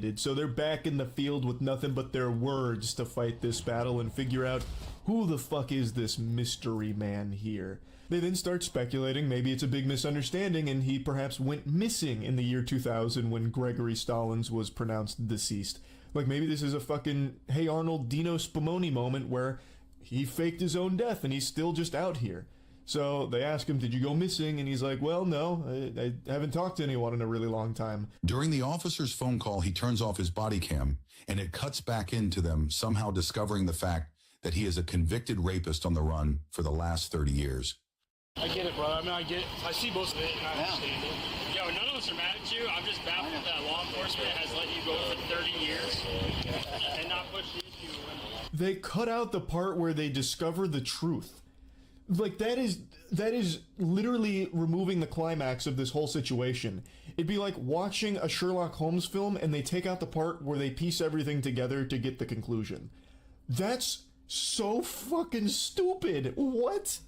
eliminated, so they're back in the field with nothing but their words to fight this battle and figure out who the fuck is this mystery man here. They then start speculating maybe it's a big misunderstanding and he perhaps went missing in the year 2000 when Gregory Stallings was pronounced deceased. Like maybe this is a fucking Hey Arnold Dino Spumoni moment where he faked his own death and he's still just out here. So they ask him, did you go missing? And he's like, well, no, I haven't talked to anyone in a really long time. During the officer's phone call, he turns off his body cam, and it cuts back into them somehow discovering the fact that he is a convicted rapist on the run for the last 30 years. I get it, bro. I mean, I see both of it, and I understand it. Yo, none of us are mad at you. I'm just baffled that law enforcement has let you go for 30 years and not push the issue. They cut out the part where they discover the truth. Like, that is literally removing the climax of this whole situation. It'd be like watching a Sherlock Holmes film and they take out the part where they piece everything together to get the conclusion. That's so fucking stupid. What?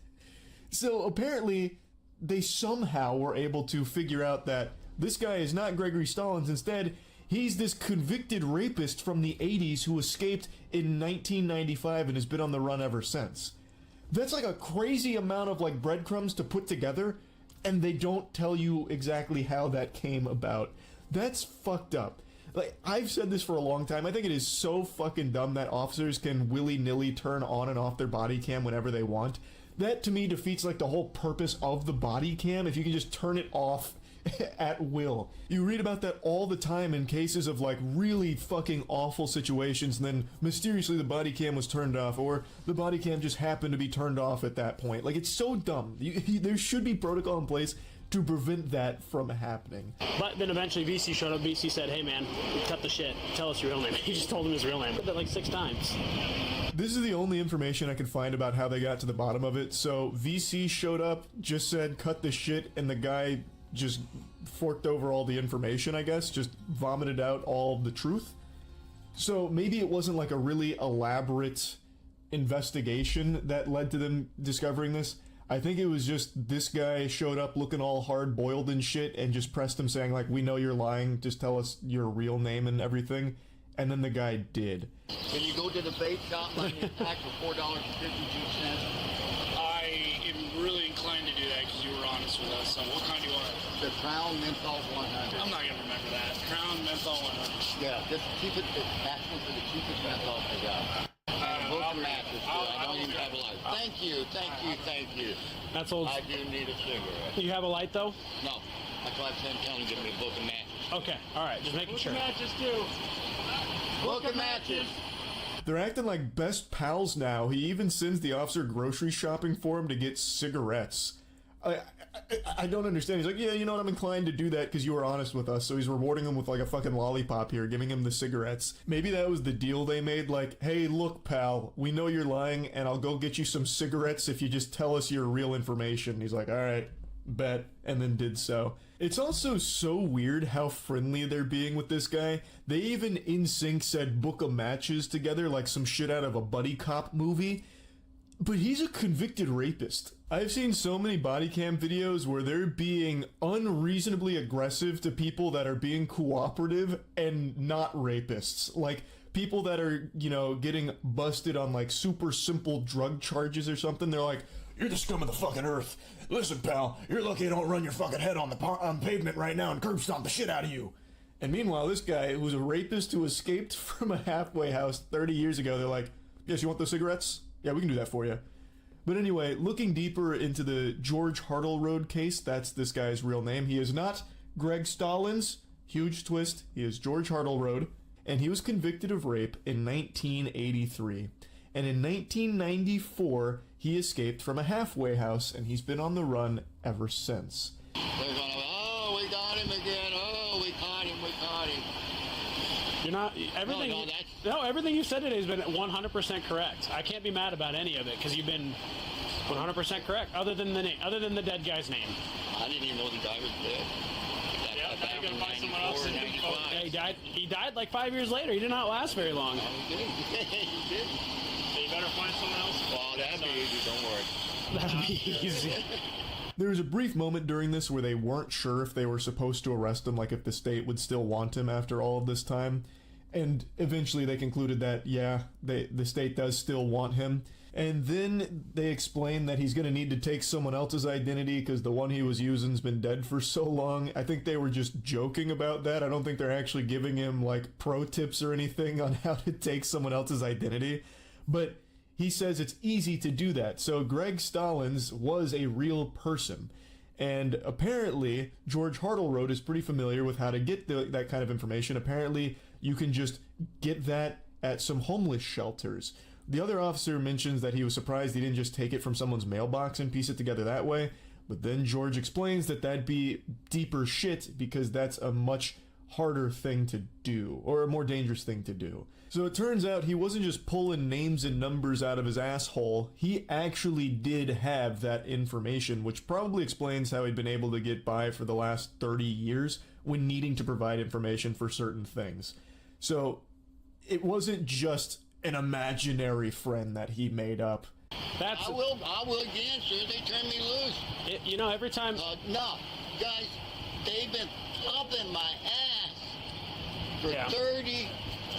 So apparently they somehow were able to figure out that this guy is not Gregory Stallings. Instead, he's this convicted rapist from the 80s who escaped in 1995 and has been on the run ever since. That's like a crazy amount of like breadcrumbs to put together, and they don't tell you exactly how that came about. That's fucked up. Like, I've said this for a long time. I think it is so fucking dumb that officers can willy-nilly turn on and off their body cam whenever they want. That to me defeats like the whole purpose of the body cam if you can just turn it off at will. You read about that all the time in cases of like really fucking awful situations, and then mysteriously the body cam was turned off, or the body cam just happened to be turned off at that point. Like, it's so dumb. There should be protocol in place to prevent that from happening. But then eventually VC showed up. VC said, hey man, cut the shit. Tell us your real name. He just told him his real name. Did that like 6 times. This is the only information I could find about how they got to the bottom of it. So VC showed up, just said cut the shit, and the guy just forked over all the information, I guess, just vomited out all the truth. So maybe it wasn't like a really elaborate investigation that led to them discovering this. I think it was just this guy showed up looking all hard-boiled and shit and just pressed him saying like, we know you're lying, just tell us your real name and everything. And then the guy did. Can you go to the bait shop and buy me a pack for $4.52? I am really inclined to do that because you were honest with us. So what kind do you want? The Crown Menthol 100. I'm not going to remember that. Crown Menthol 100. Yeah, just keep it, asking for the cheapest menthol they got. Both matches, I don't even have a light. Thank you, thank you, thank you. That's old. I do need a cigarette. You have a light though? No, that's why I'm saying tell him to give me a book of matches. Okay, alright, just making sure. Matches too. Book of matches. They're acting like best pals now. He even sends the officer grocery shopping for him to get cigarettes. I don't understand. He's like, yeah, you know what, I'm inclined to do that because you were honest with us. So he's rewarding him with like a fucking lollipop here, giving him the cigarettes. Maybe that was the deal they made, like, hey, look, pal, we know you're lying, and I'll go get you some cigarettes if you just tell us your real information. He's like, all right, bet, and then did so. It's also so weird how friendly they're being with this guy. They even in sync said book of matches together like some shit out of a buddy cop movie. But he's a convicted rapist. I've seen so many body cam videos where they're being unreasonably aggressive to people that are being cooperative and not rapists. Like, people that are, you know, getting busted on like super simple drug charges or something. They're like, you're the scum of the fucking earth. Listen, pal, you're lucky I don't run your fucking head on the pavement right now and curb stomp the shit out of you. And meanwhile, this guy who's a rapist who escaped from a halfway house 30 years ago, they're like, yes, you want those cigarettes? Yeah, we can do that for you. But anyway, looking deeper into the George Hartleroad case, that's this guy's real name. He is not Greg Stallings. Huge twist. He is George Hartleroad. And he was convicted of rape in 1983. And in 1994, he escaped from a halfway house, and he's been on the run ever since. They're gonna, oh, we got him again. Oh, we caught him, we caught him. You're not, everything, no, everything you said today has been 100% correct. I can't be mad about any of it, because you've been 100% correct, other than the name, other than the dead guy's name. I didn't even know the guy was dead. Yeah, now you're gonna find someone else. Yeah, he died like 5 years later. He did not last very long. He did. So you better find someone else. Oh, that'd be easy, don't worry. That'd be easy. There was a brief moment during this where they weren't sure if they were supposed to arrest him, like if the state would still want him after all of this time. And eventually they concluded that, yeah, the state does still want him. And then they explain that he's going to need to take someone else's identity because the one he was using's been dead for so long. I think they were just joking about that. I don't think they're actually giving him, like, pro tips or anything on how to take someone else's identity. But he says it's easy to do that. So Greg Stallings was a real person. And apparently, George Hartleroad is pretty familiar with how to get that kind of information. Apparently, you can just get that at some homeless shelters. The other officer mentions that he was surprised he didn't just take it from someone's mailbox and piece it together that way. But then George explains that that'd be deeper shit because that's a much harder thing to do, or a more dangerous thing to do. So it turns out he wasn't just pulling names and numbers out of his asshole, he actually did have that information, which probably explains how he'd been able to get by for the last 30 years when needing to provide information for certain things. So it wasn't just an imaginary friend that he made up. I will again, as soon as they turn me loose. You know, every time... No, guys, they've been pumping my ass for Yeah. 30,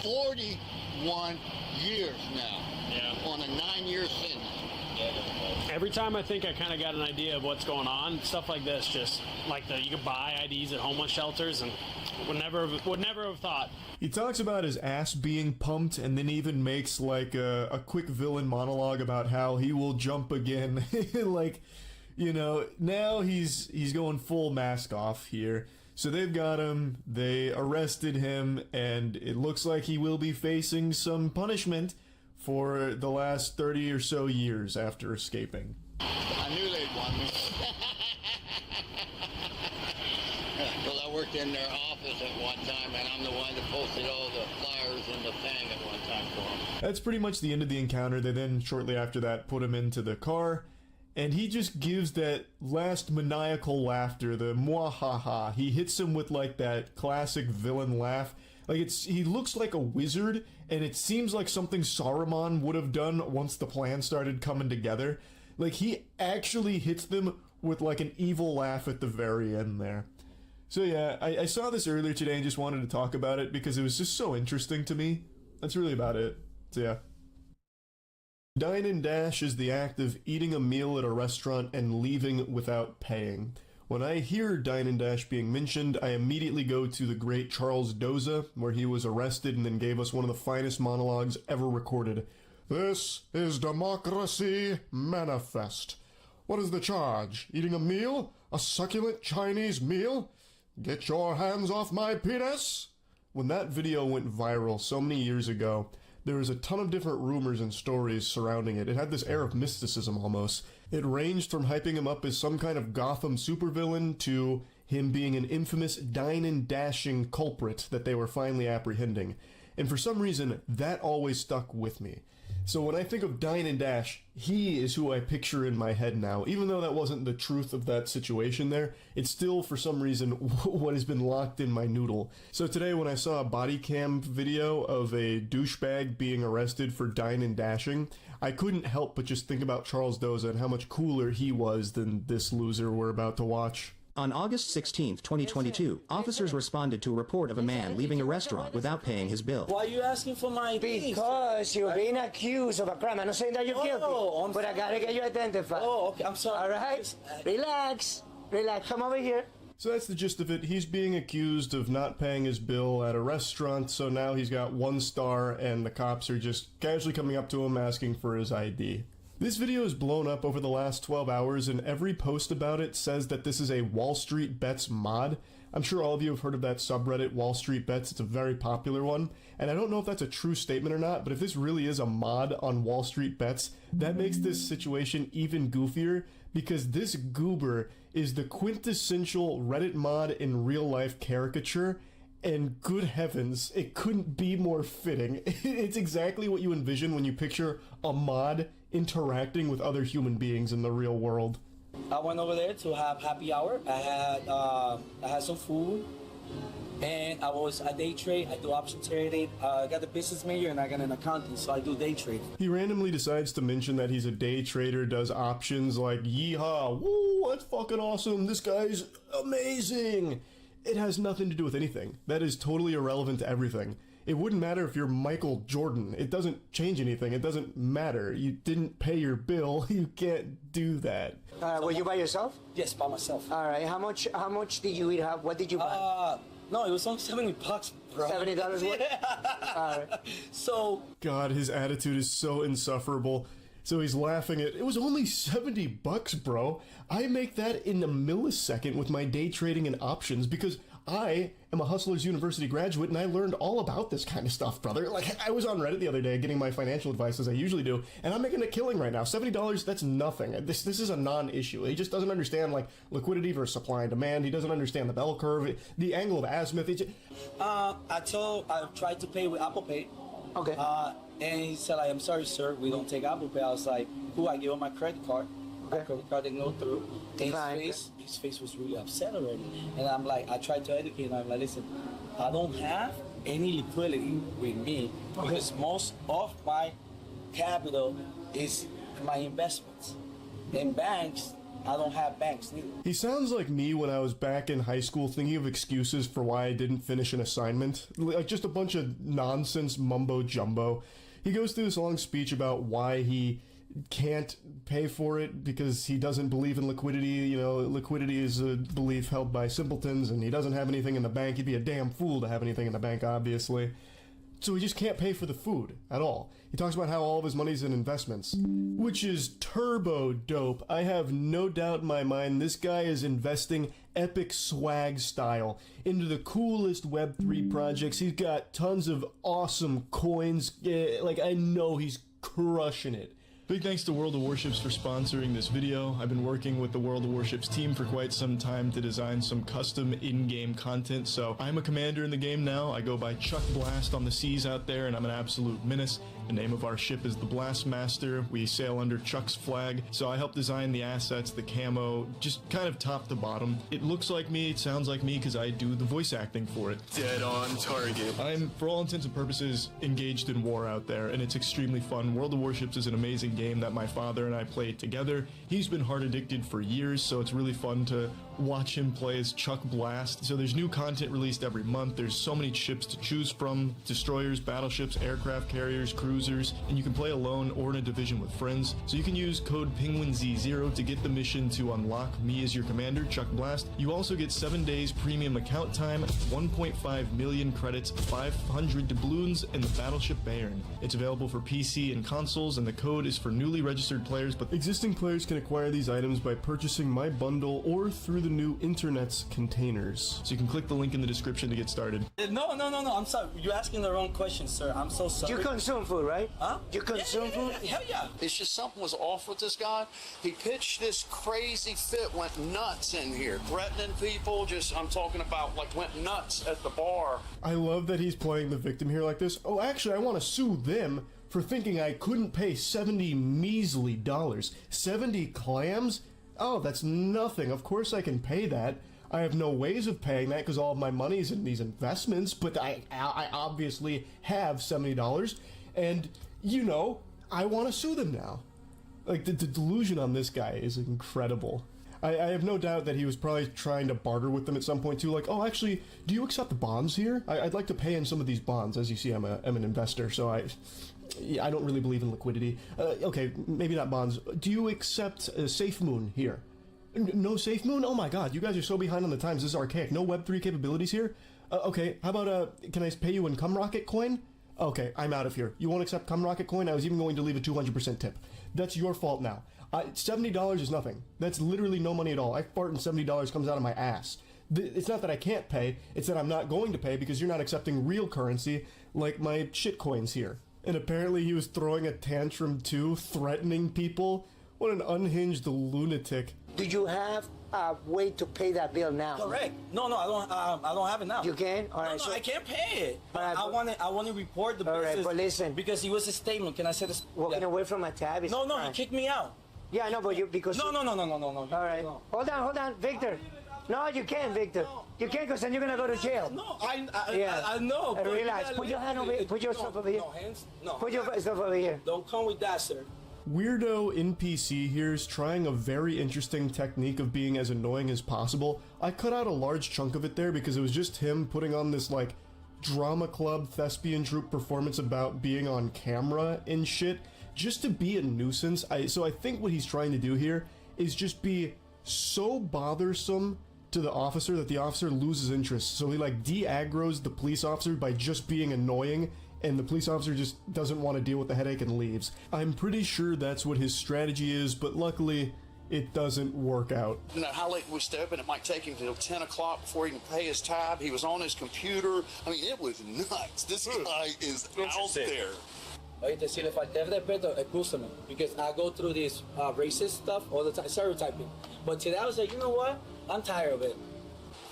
41 years now. Yeah. On a 9-year sentence. Every time I think I kind of got an idea of what's going on, stuff like this, just like you could buy IDs at homeless shelters, and would never have thought. He talks about his ass being pumped and then even makes like a quick villain monologue about how he will jump again. Like, you know, now he's going full mask off here. So they've got him, they arrested him, and it looks like he will be facing some punishment for the last 30 or so years after escaping. I knew they'd want me. Because I worked in their office at one time, and I'm the one that posted all the flyers in the thing at one time for them. That's pretty much the end of the encounter. They then, shortly after that, put him into the car, and he just gives that last maniacal laughter, the mwahaha. He hits him with like that classic villain laugh. Like he looks like a wizard, and it seems like something Saruman would have done once the plan started coming together. Like he actually hits them with like an evil laugh at the very end there. So yeah, I saw this earlier today and just wanted to talk about it because it was just so interesting to me. That's really about it. So yeah. Dine and dash is the act of eating a meal at a restaurant and leaving without paying. When I hear dine and dash being mentioned, I immediately go to the great Charles Doza, where he was arrested and then gave us one of the finest monologues ever recorded. This is democracy manifest. What is the charge? Eating a meal? A succulent Chinese meal? Get your hands off my penis! When that video went viral so many years ago, there was a ton of different rumors and stories surrounding it. It had this air of mysticism almost. It ranged from hyping him up as some kind of Gotham supervillain to him being an infamous dine and dashing culprit that they were finally apprehending. And for some reason, that always stuck with me. So when I think of dine and dash, he is who I picture in my head now. Even though that wasn't the truth of that situation there, it's still, for some reason, what has been locked in my noodle. So today when I saw a body cam video of a douchebag being arrested for dine and dashing, I couldn't help but just think about Charles Doza and how much cooler he was than this loser we're about to watch. On August 16, 2022, officers responded to a report of a man leaving a restaurant without paying his bill. Why are you asking for my ID? Because you're being accused of a crime. I'm not saying that you're guilty, I'm but I gotta get you identified. Oh, okay, I'm sorry. All right? Relax. Relax. Come over here. So that's the gist of it. He's being accused of not paying his bill at a restaurant, so now he's got 1 star, and the cops are just casually coming up to him asking for his ID. This video is blown up over the last 12 hours, and every post about it says that this is a Wall Street Bets mod. I'm sure all of you have heard of that subreddit, Wall Street Bets. It's a very popular one, and I don't know if that's a true statement or not, but if this really is a mod on Wall Street Bets, that makes this situation even goofier, because this goober is the quintessential Reddit mod in real-life caricature, and good heavens, it couldn't be more fitting. It's exactly what you envision when you picture a mod interacting with other human beings in the real world. I went over there to have happy hour. I had some food, And I day trade, I do option trading. I got the business major and I got an accounting, so I do day trade. He randomly decides to mention that he's a day trader, does options like, yeehaw, woo, that's fucking awesome, this guy's amazing. It has nothing to do with anything. That is totally irrelevant to everything. It wouldn't matter if you're Michael Jordan. It doesn't change anything. It doesn't matter. You didn't pay your bill. You can't do that. Were you by yourself? Yes, by myself. All right. How much did you eat? What did you buy? No, it was only $70, bro. $70 worth? Yeah. All right. So, God, his attitude is so insufferable. So he's laughing at, it was only $70, bro. I make that in a millisecond with my day trading and options because I am a Hustlers University graduate and I learned all about this kind of stuff, brother. Like, I was on Reddit the other day getting my financial advice as I usually do, and I'm making a killing right now. $70, that's nothing. This is a non-issue. He just doesn't understand, like, liquidity versus supply and demand. He doesn't understand the bell curve, the angle of azimuth. I tried to pay with Apple Pay. Okay. And he said, I'm sorry, sir, we don't take Apple Pay. I was like, cool, I gave him my credit card. My credit card didn't go through. And his face was really upset already. And I'm like, I tried to educate him. I'm like, listen, I don't have any liquidity with me because most of my capital is my investments. In banks, I don't have banks neither. He sounds like me when I was back in high school thinking of excuses for why I didn't finish an assignment. Like, just a bunch of nonsense mumbo jumbo. He goes through this long speech about why he can't pay for it because he doesn't believe in liquidity. You know, liquidity is a belief held by simpletons, and he doesn't have anything in the bank. He'd be a damn fool to have anything in the bank, obviously. So he just can't pay for the food at all. He talks about how all of his money's in investments, which is turbo dope. I have no doubt in my mind this guy is investing epic swag style into the coolest Web3 projects. He's got tons of awesome coins. Like, I know he's crushing it. Big thanks to World of Warships for sponsoring this video. I've been working with the World of Warships team for quite some time to design some custom in-game content, so I'm a commander in the game now. I go by Chuck Blast on the seas out there, and I'm an absolute menace. The name of our ship is the Blastmaster. We sail under Chuck's flag, so I help design the assets, the camo, just kind of top to bottom. It looks like me, it sounds like me, because I do the voice acting for it. Dead on target. I'm, for all intents and purposes, engaged in war out there, and it's extremely fun. World of Warships is an amazing game that my father and I played together. He's been hard addicted for years, so it's really fun to watch him play as Chuck Blast. So there's new content released every month. There's so many ships to choose from: destroyers, battleships, aircraft carriers, cruisers, and you can play alone or in a division with friends. So you can use code PenguinZ0 to get the mission to unlock me as your commander, Chuck Blast. You also get 7 days premium account time, 1.5 million credits, 500 doubloons, and the battleship Bayern. It's available for PC and consoles, and the code is for newly registered players, but existing players can acquire these items by purchasing my bundle or through the new internet's containers. So you can click the link in the description to get started. No, I'm sorry. You're asking the wrong question, sir. I'm so sorry. You consume food, right? Huh? You consume food? Hell yeah. It's just something was off with this guy. He pitched this crazy fit, went nuts in here, threatening people. I'm talking about, like, went nuts at the bar. I love that he's playing the victim here like this. Oh, actually, I want to sue them for thinking I couldn't pay $70 measly dollars. 70 clams? Oh, that's nothing. Of course I can pay that. I have no ways of paying that because all of my money's in these investments, but I obviously have $70, and, you know, I want to sue them now. Like, the delusion on this guy is incredible. I have no doubt that he was probably trying to barter with them at some point too, like, oh, actually, do you accept the bonds here? I'd like to pay in some of these bonds. As you see, I'm an investor, so I don't really believe in liquidity. Okay, maybe not bonds. Do you accept Safe Moon here? No Safe Moon? Oh my god, you guys are so behind on the times. This is archaic. No Web3 capabilities here? Okay, how about, can I pay you in Cum Rocket coin? Okay, I'm out of here. You won't accept Cum Rocket coin? I was even going to leave a 200% tip. That's your fault now. $70 is nothing. That's literally no money at all. I fart and $70 comes out of my ass. It's not that I can't pay, it's that I'm not going to pay because you're not accepting real currency like my shit coins here. And apparently he was throwing a tantrum too, threatening people. What an unhinged lunatic. Do you have a way to pay that bill now? Correct. No, I don't have it now. You can? All right. No, I can't pay it. All right, I want to report the all business. right, but listen. Because it was a statement. Can I say this? Walking away from a tab is No, fine. he kicked me out. Yeah, I know, but you, because... No. All right. No. Hold on, Victor. No, you can't, Victor. No, you can't, because then you're gonna go to jail. No, Yeah. I know. but Relax. you Put your hand gotta- over. Put your stuff over here. No, hands. No. Put your stuff over here. Don't come with that, sir. Weirdo NPC here is trying a very interesting technique of being as annoying as possible. I cut out a large chunk of it there because it was just him putting on this like drama club thespian troupe performance about being on camera and shit just to be a nuisance. So I think what he's trying to do here is just be so bothersome to the officer that the officer loses interest. So he like de-aggroes the police officer by just being annoying, and the police officer just doesn't want to deal with the headache and leaves. I'm pretty sure that's what his strategy is, but luckily it doesn't work out. You know, how late we stay open? It might take him till 10 o'clock before he can pay his tab. He was on his computer. I mean, it was nuts. This guy is out there. Oíste, si le falté el respeto, excúsame, because I go through this racist stuff all the time, stereotyping. But today I was like, you know what? I'm tired of it.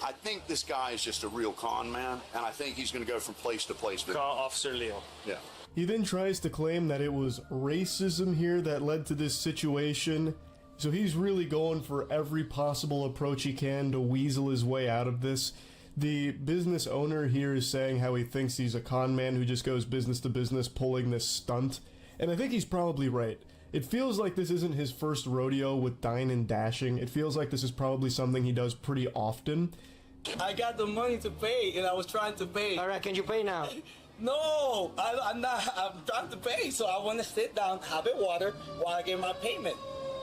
I think this guy is just a real con man, and I think he's going to go from place to place. Call Officer Leo. Yeah. He then tries to claim that it was racism here that led to this situation. So he's really going for every possible approach he can to weasel his way out of this. The business owner here is saying how he thinks he's a con man who just goes business to business pulling this stunt. And I think he's probably right. It feels like this isn't his first rodeo with dine and dashing. It feels like this is probably something he does pretty often. I got the money to pay, and I was trying to pay. All right, can you pay now? No, I'm not. I'm trying to pay, so I want to sit down, have a water while I get my payment.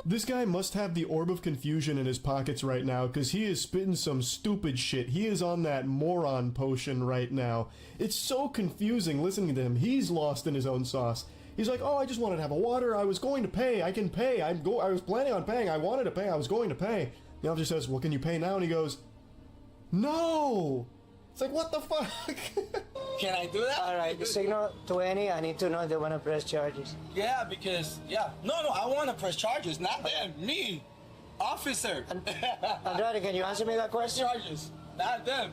This guy must have the orb of confusion in his pockets right now, because he is spitting some stupid shit. He is on that moron potion right now. It's so confusing listening to him. He's lost in his own sauce. He's like, oh, I just wanted to have a water. I was going to pay. I can pay. I was planning on paying. I wanted to pay. I was going to pay. The officer says, well, can you pay now? And he goes, no. It's like, what the fuck? Can I do that? All right, signal 20. I need to know if they want to press charges. Yeah, because, yeah. No, I want to press charges, not them. Me. Officer. Andrade, can you answer me that question? Charges, not them.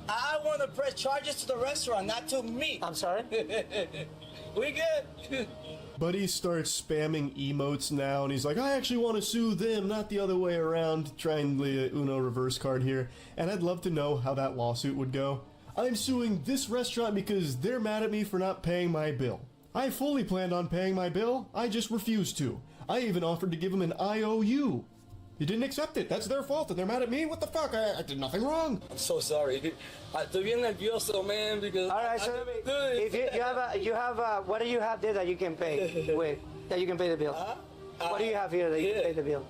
I want to press charges to the restaurant, not to me. I'm sorry? We good. Buddy starts spamming emotes now, and he's like, I actually want to sue them, not the other way around. Trying the Uno reverse card here. And I'd love to know how that lawsuit would go. I'm suing this restaurant because they're mad at me for not paying my bill. I fully planned on paying my bill, I just refused to. I even offered to give him an IOU. He didn't accept it. That's their fault, and they're mad at me? What the fuck? I did nothing wrong. I'm so sorry. Estoy bien nervioso, man, because... All right, so if you have what do you have there that you can pay with? That you can pay the bill? What do you have here that you can pay the bill?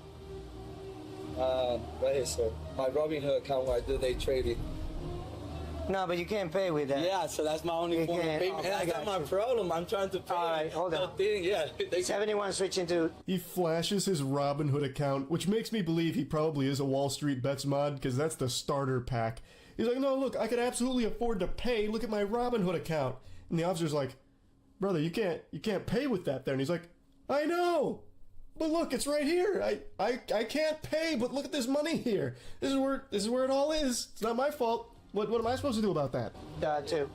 Right here, sir. My Robinhood account where I do day trading. No, but you can't pay with that. Yeah, so that's my only You form of can't. payment. Oh, And I that's not got my you. problem. I'm trying to pay. All right, hold on. the thing. Yeah. 71 switching to... He flashes his Robinhood account, which makes me believe he probably is a Wall Street Bets mod, because that's the starter pack. He's like, no, look, I could absolutely afford to pay. Look at my Robinhood account. And the officer's like, brother, you can't pay with that there. And he's like, I know, but look, it's right here. I can't pay, but look at this money here. This is where it all is. It's not my fault. What am I supposed to do about that? Too.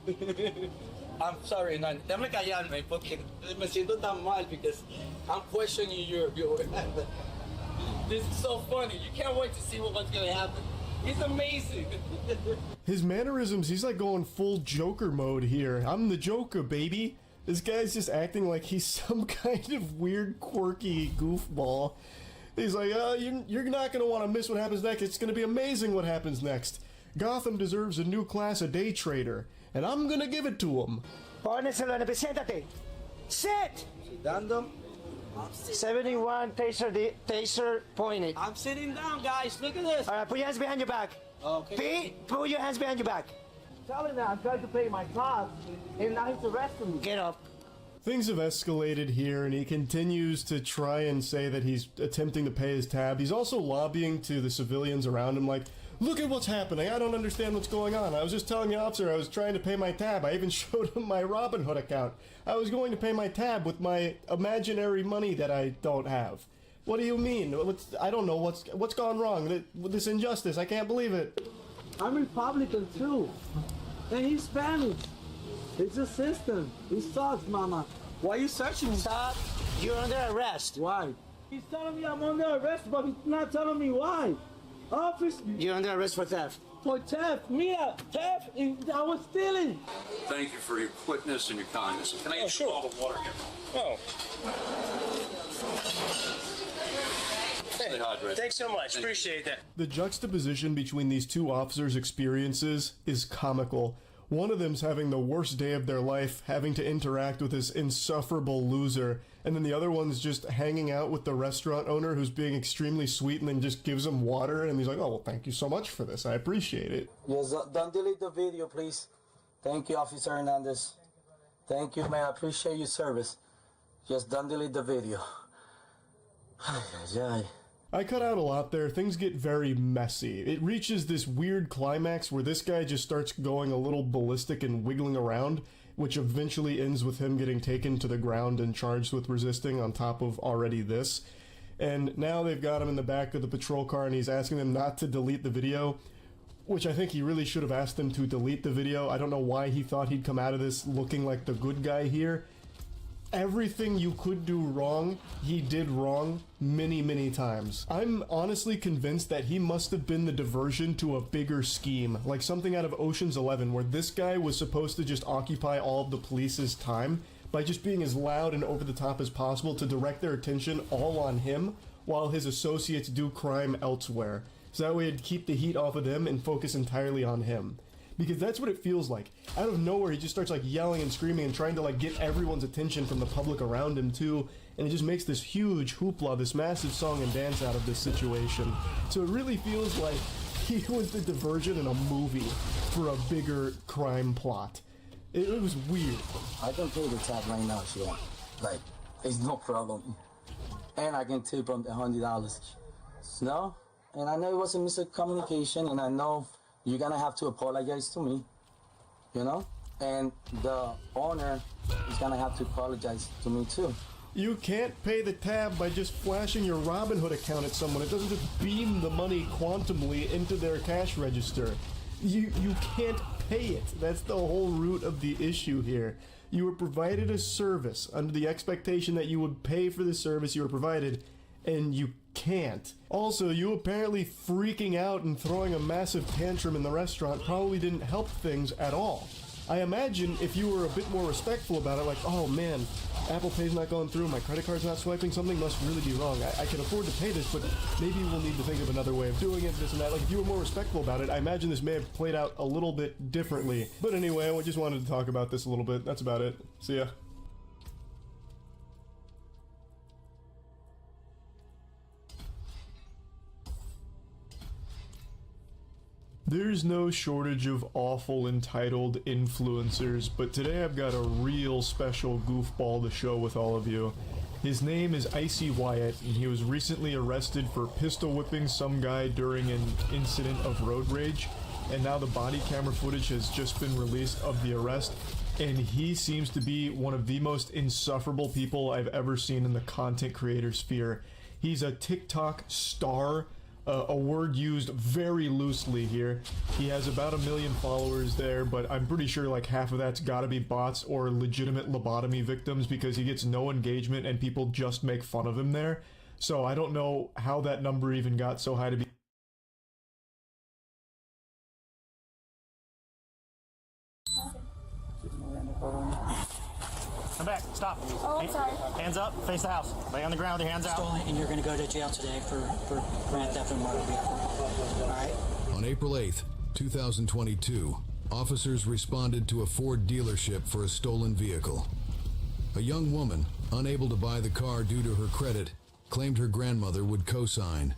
I'm sorry, no. Déjame callarme porque me siento tan mal because I'm questioning your This is so funny. You can't wait to see what's gonna happen. He's amazing. His mannerisms, he's like going full Joker mode here. I'm the Joker, baby. This guy's just acting like he's some kind of weird, quirky goofball. He's like, you're not gonna want to miss what happens next. It's gonna be amazing what happens next. Gotham deserves a new class of day trader, and I'm gonna give it to him. Póneselo en el... Siéntate. Sit! Dando. 71 taser pointed. I'm sitting down, guys. Look at this. All right, put your hands behind your back. Okay. Pete, put your hands behind your back. Telling that I'm trying to pay my costs, and now he's arresting me. Get up. Things have escalated here, and he continues to try and say that he's attempting to pay his tab. He's also lobbying to the civilians around him like, look at what's happening. I don't understand what's going on. I was just telling the officer I was trying to pay my tab. I even showed him my Robinhood account. I was going to pay my tab with my imaginary money that I don't have. What do you mean? I don't know what's gone wrong. This injustice. I can't believe it. I'm Republican too, and he's Spanish. It's a system. It sucks, mama. Why are you searching me? Stop. You're under arrest. Why? He's telling me I'm under arrest, but he's not telling me why. Office, You're under arrest for theft. for theft. Mira, theft. I was stealing. Thank you for your quickness and your kindness. Can I get sure. a bottle of water here? Oh, Stay hydrated. thanks so much. Appreciate that. The juxtaposition between these two officers' experiences is comical. One of them's having the worst day of their life, having to interact with this insufferable loser, and then the other one's just hanging out with the restaurant owner who's being extremely sweet and then just gives him water, and he's like, oh, well, thank you so much for this. I appreciate it. Yes, don't delete the video, please. Thank you, Officer Hernandez. Thank you, man. I appreciate your service. Just don't delete the video. I cut out a lot there. Things get very messy. It reaches this weird climax where this guy just starts going a little ballistic and wiggling around, which eventually ends with him getting taken to the ground and charged with resisting on top of already this. And now they've got him in the back of the patrol car and he's asking them not to delete the video, which I think he really should have asked them to delete the video. I don't know why he thought he'd come out of this looking like the good guy here. Everything you could do wrong, he did wrong many, many times. I'm honestly convinced that he must have been the diversion to a bigger scheme, like something out of Ocean's 11, where this guy was supposed to just occupy all of the police's time by just being as loud and over the top as possible to direct their attention all on him, while his associates do crime elsewhere. So that way it'd keep the heat off of them and focus entirely on him. Because that's what it feels like. Out of nowhere, he just starts like yelling and screaming and trying to like get everyone's attention from the public around him too. And it just makes this huge hoopla, this massive song and dance out of this situation. So it really feels like he was the diversion in a movie for a bigger crime plot. It was weird. I can pay the tab right now if you want. Like, it's no problem. And I can tip him $100. No? And I know it was a miscommunication, and I know you're gonna have to apologize to me, you know? And the owner is gonna have to apologize to me too. You can't pay the tab by just flashing your Robinhood account at someone. It doesn't just beam the money quantumly into their cash register. You can't pay it. That's the whole root of the issue here. You were provided a service under the expectation that you would pay for the service you were provided, and you can't. Also, you apparently freaking out and throwing a massive tantrum in the restaurant probably didn't help things at all. I imagine if you were a bit more respectful about it, like, oh man, Apple Pay's not going through, my credit card's not swiping, something must really be wrong. I can afford to pay this, but maybe we'll need to think of another way of doing it, this and that. Like, if you were more respectful about it, I imagine this may have played out a little bit differently. But anyway, I just wanted to talk about this a little bit. That's about it. See ya. There's no shortage of awful entitled influencers, but today I've got a real special goofball to show with all of you. His name is Icy Wyatt, and he was recently arrested for pistol whipping some guy during an incident of road rage, and now the body camera footage has just been released of the arrest, and he seems to be one of the most insufferable people I've ever seen in the content creator sphere. He's a TikTok star, a word used very loosely here. He has about 1 million followers there, but I'm pretty sure like half of that's gotta be bots or legitimate lobotomy victims because he gets no engagement and people just make fun of him there. So I don't know how that number even got so high to be. Come back. Stop. Oh, I'm sorry. Hands up. Face the house. Lay on the ground with your hands out. Stolen, and you're going to go to jail today for grand theft and murder. All right? On April 8th, 2022, officers responded to a Ford dealership for a stolen vehicle. A young woman, unable to buy the car due to her credit, claimed her grandmother would co-sign.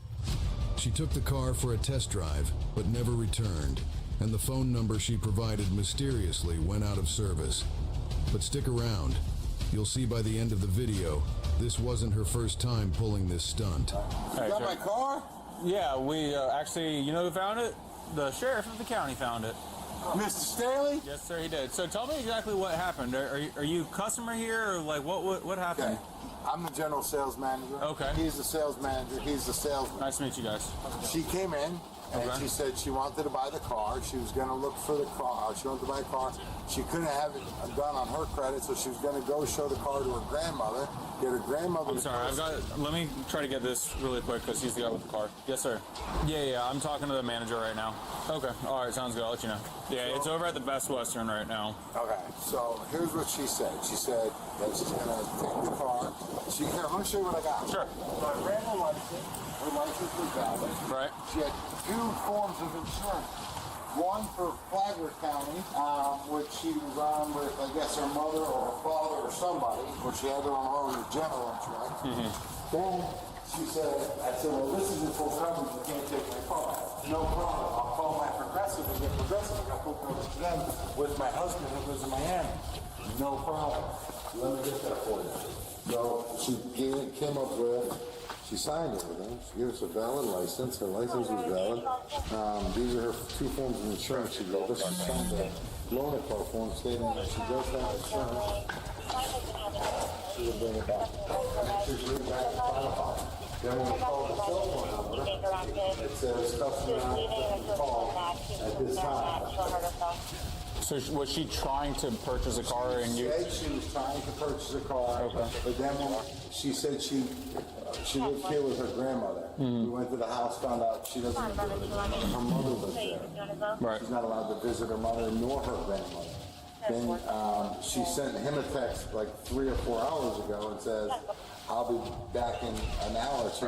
She took the car for a test drive, but never returned, and the phone number she provided mysteriously went out of service. But stick around. You'll see by the end of the video, this wasn't her first time pulling this stunt. You got my car? Yeah, we actually, you know who found it? The sheriff of the county found it. Mr. Staley? Yes, sir, he did. So tell me exactly what happened. Are you a customer here, or like what happened? Okay. I'm the general sales manager. Okay. He's the sales manager. He's the salesman. Nice to meet you guys. She came in. And she said she wanted to buy the car. She was going to look for the car. She wanted to buy a car. She couldn't have it done on her credit, so she was going to go show the car to her grandmother. Get her grandmother. I'm sorry. Let me try to get this really quick because he's the guy with the car. Yes, sir. Yeah. I'm talking to the manager right now. Okay. All right. Sounds good. I'll let you know. Yeah, it's over at the Best Western right now. Okay. So here's what she said. She said that she's going to take the car. Here, let me show you what I got. Sure. So I ran her license. Her license was valid. Right. She had 2 forms of insurance. One for Flagler County, which she was on with, I guess, her mother or her father or somebody, where she had her own general insurance. Then she said, I said, well, this isn't full coverage. You can't take my car. No problem. I'll call my Progressive and get Progressive. I got full coverage then with my husband who lives in Miami. No problem. Let me get that for you. So she came up with, she signed everything. She gave us a valid license. Her license was valid. These are her 2 forms of insurance she gave us. She signed the loaner car form stating that she does have insurance. She will bring it back. She's bring it back at 5 o'clock. Then when we call the cell phone number, it says customer not call at this time. So was she trying to purchase a car and you? She said she was trying to purchase a car, but then when she said she lived here with her grandmother. We went to the house, found out she doesn't live there with her grandmother. Her mother lives there. Right. She's not allowed to visit her mother nor her grandmother. Then she sent him a text like 3 or 4 hours ago and says, I'll be back in an hour or 2.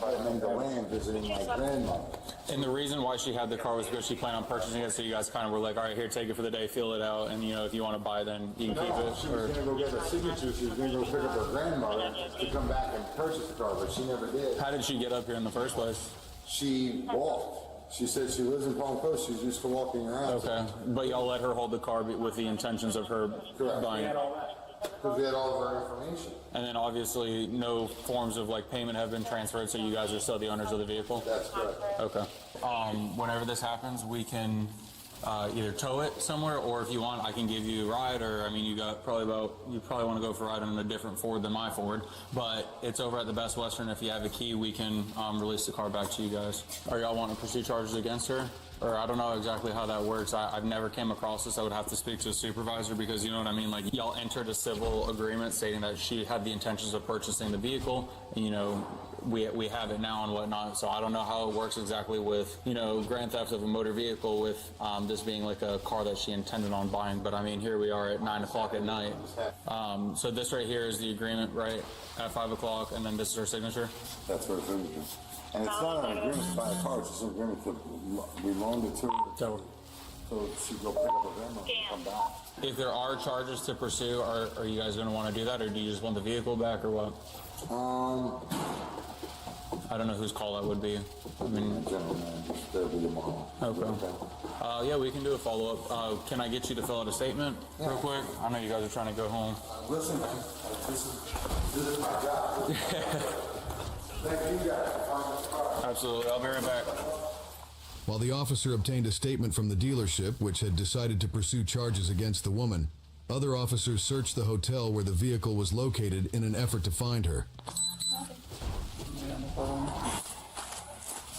I'm in the land visiting my grandmother. And the reason why she had the car was because she planned on purchasing it, so you guys kind of were like, all right, here, take it for the day, feel it out, and, you know, if you want to buy, then you can keep it. She was going to go get her signature. She was going to go pick up her grandmother to come back and purchase the car, but she never did. How did she get up here in the first place? She walked. She said she lives in Palm Coast. She's used to walking around. Okay, but y'all let her hold the car with the intentions of her buying it. Because we had all of her information. And then obviously no forms of like payment have been transferred, so you guys are still the owners of the vehicle? That's correct. Okay. Whenever this happens, we can either tow it somewhere, or if you want, I can give you a ride, or I mean, you probably want to go for a ride on a different Ford than my Ford, but it's over at the Best Western. If you have a key, we can release the car back to you guys. Are y'all wanting to pursue charges against her? Or I don't know exactly how that works. I've never came across this. I would have to speak to a supervisor because, you know what I mean? Like, y'all entered a civil agreement stating that she had the intentions of purchasing the vehicle. And, you know, we have it now and whatnot. So I don't know how it works exactly with, you know, grand theft of a motor vehicle with this being like a car that she intended on buying. But I mean, here we are at 9 o'clock at night. So this right here is the agreement, right? At 5 o'clock, and then this is her signature? That's her signature. And it's not an agreement to buy a car, it's just an agreement to we loaned it to her. So she go pick up her grandma and come back. If there are charges to pursue, are you guys going to want to do that, or do you just want the vehicle back, or what? I don't know whose call that would be. I mean, general manager, that'll be tomorrow. Okay. Yeah, we can do a follow-up. Can I get you to fill out a statement real quick? I know you guys are trying to go home. Listen, man, this is my job. Thank you guys for finding this car. Absolutely. I'll be right back. While the officer obtained a statement from the dealership, which had decided to pursue charges against the woman, other officers searched the hotel where the vehicle was located in an effort to find her.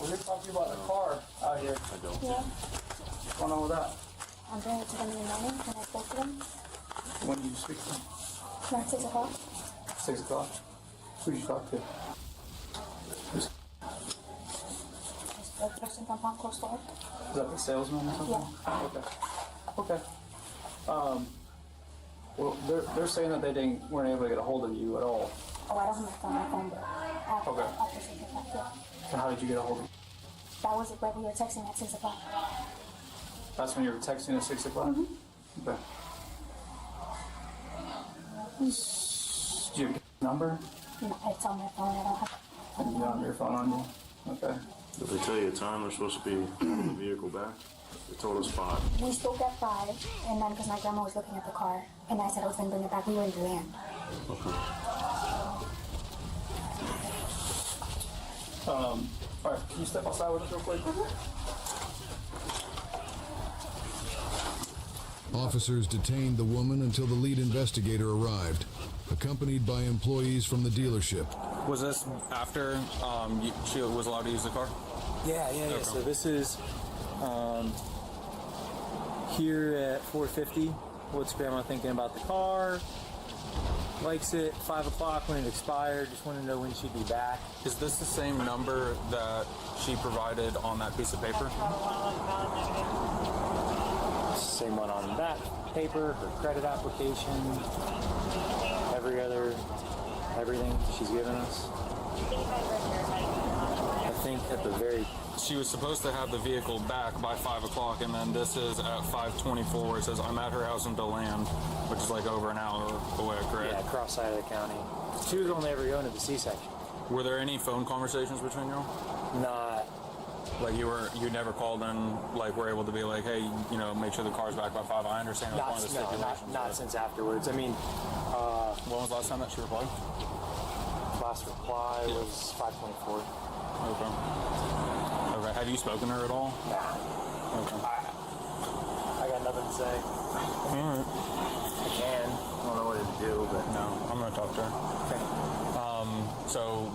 We're here talking about the car out here. Yeah. What's going on with that? I'm bringing it to them in the morning. Can I spoke to them? When did you speak to them? Around 6 o'clock. 6 o'clock? Who did you talk to? The person from Palm Coast Store. Is that the salesman or something? Yeah. Okay. Well, they're saying that they weren't able to get a hold of you at all. Oh, I don't have my phone, but after Okay. after 6 o'clock, yeah. So how did you get a hold of them? That was when we were texting at 6 o'clock. That's when you were texting at 6 o'clock? Mm-hmm. Okay. Do you have a number? No, it's on my phone. I don't have. You don't have your phone on you? Okay. Did they tell you a time they're supposed to be getting the vehicle back? They told us 5. We spoke at 5, and then because my grandma was looking at the car, and I said I was going to bring it back, we were in the van. Okay. All right, can you step outside with us real quick? Officers detained the woman until the lead investigator arrived, accompanied by employees from the dealership. Was this after she was allowed to use the car? Yeah. Okay. So this is here at 4:50. What's Grandma thinking about the car? Likes it. 5 o'clock when it expired. Just want to know when she'd be back. Is this the same number that she provided on that piece of paper? Same one on that paper, her credit application, everything she's given us. I think at the very... She was supposed to have the vehicle back by 5 o'clock, and then this is at 5:24 where it says, I'm at her house in DeLand, which is like over an hour away, correct? Yeah, cross side of the county. She was only ever going to the C-section. Were there any phone conversations between you all? Not... Like you never called in, like were able to be like, hey, you know, make sure the car's back by 5. I understand that's one of the stipulations. Not since afterwards. I mean, when was the last time that she replied? Last reply was 5:24. Okay. Have you spoken to her at all? Nah. Okay. I got nothing to say. Alright. I can. I don't know what to do, but no, I'm gonna talk to her. Okay. So